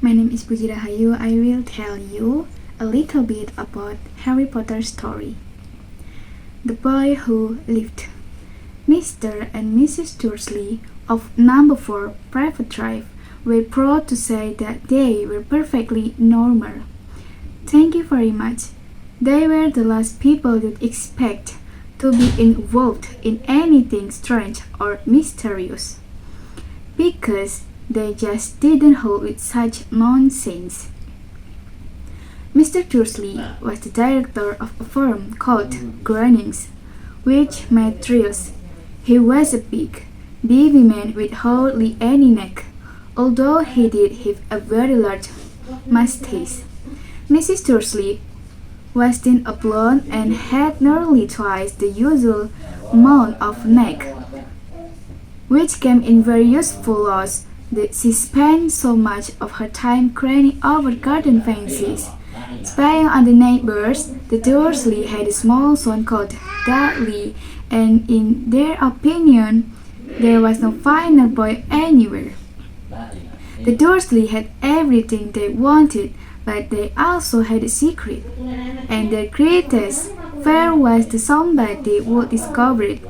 My name is Puji Rahayu. I will tell you a little bit about Harry Potter story. The Boy Who Lived. Mr. and Mrs. Dursley of number 4 Private Drive were proud to say that they were perfectly normal. Thank you very much. They were the last people you'd expect to be involved in anything strange or mysterious, because they just didn't hold with such nonsense. Mr. Dursley was the director of a firm called Groenings, which made drills. He was a big, beefy man with hardly any neck, although he did have a very large mustache. Mrs. Dursley was thin, a blonde, and had nearly twice the usual amount of neck, which came in very useful laws that she spent so much of her time craning over garden fences, spying on the neighbors. The Dursley had a small son called Dudley, and in their opinion, there was no finer boy anywhere. The Dursley had everything they wanted, but they also had a secret, and their greatest fear was that somebody would discover it.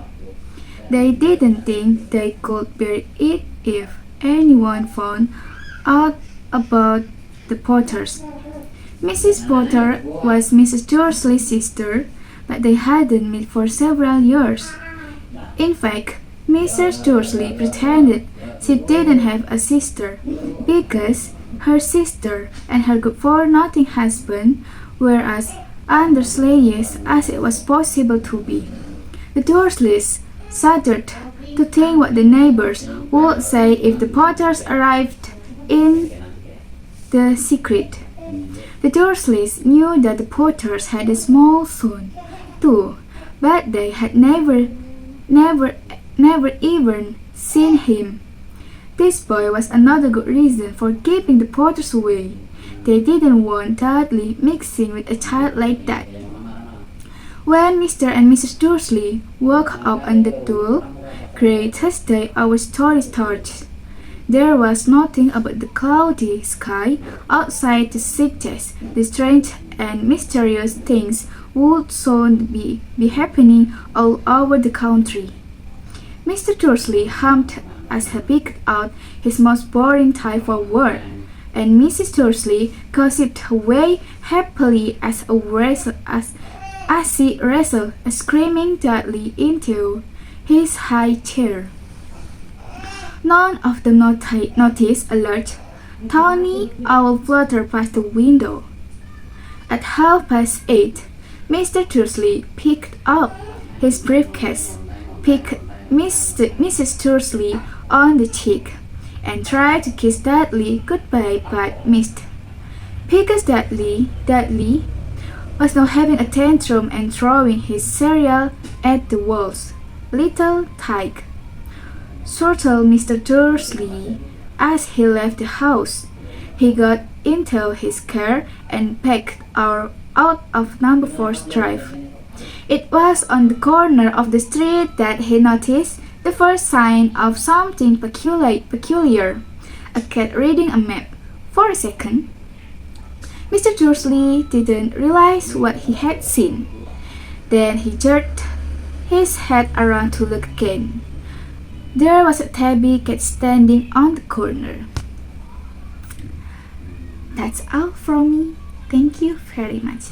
They didn't think they could bear it if anyone found out about the Potters. Mrs. Potter was Mrs. Dursley's sister, but they hadn't met for several years. In fact, Mrs. Dursley pretended she didn't have a sister because her sister and her good-for-nothing husband were as undersleeves as it was possible to be. The Dursleys shuddered to think what the neighbors would say if the Potters arrived in the secret. The Dursleys knew that the Potters had a small son, too, but they had never even seen him. This boy was another good reason for keeping the Potters away. They didn't want Dudley mixing with a child like that. When Mr. and Mrs. Dursley woke up on the dull, grey Thursday, our story starts. There was nothing about the cloudy sky outside to suggest the strange and mysterious things would soon be happening all over the country. Mr. Dursley hummed as he picked out his most boring type for work, and Mrs. Dursley gossiped away happily as she wrestled a screaming Dudley into his high chair. None of them noticed a large, tawny owl flutter past the window. At 8:30, Mr. Dursley picked up his briefcase, picked Mrs. Dursley on the cheek, and tried to kiss Dudley goodbye but missed, because Dudley was now having a tantrum and throwing his cereal at the walls. Little Tyke startled Mr. Dursley as he left the house. He got into his car and backed out of number 4 Drive. It was on the corner of the street that he noticed the first sign of something peculiar, a cat reading a map. For a second, Mr. Dursley didn't realize what he had seen. Then he jerked his head around to look again. There was a tabby cat standing on the corner. That's all from me. Thank you very much.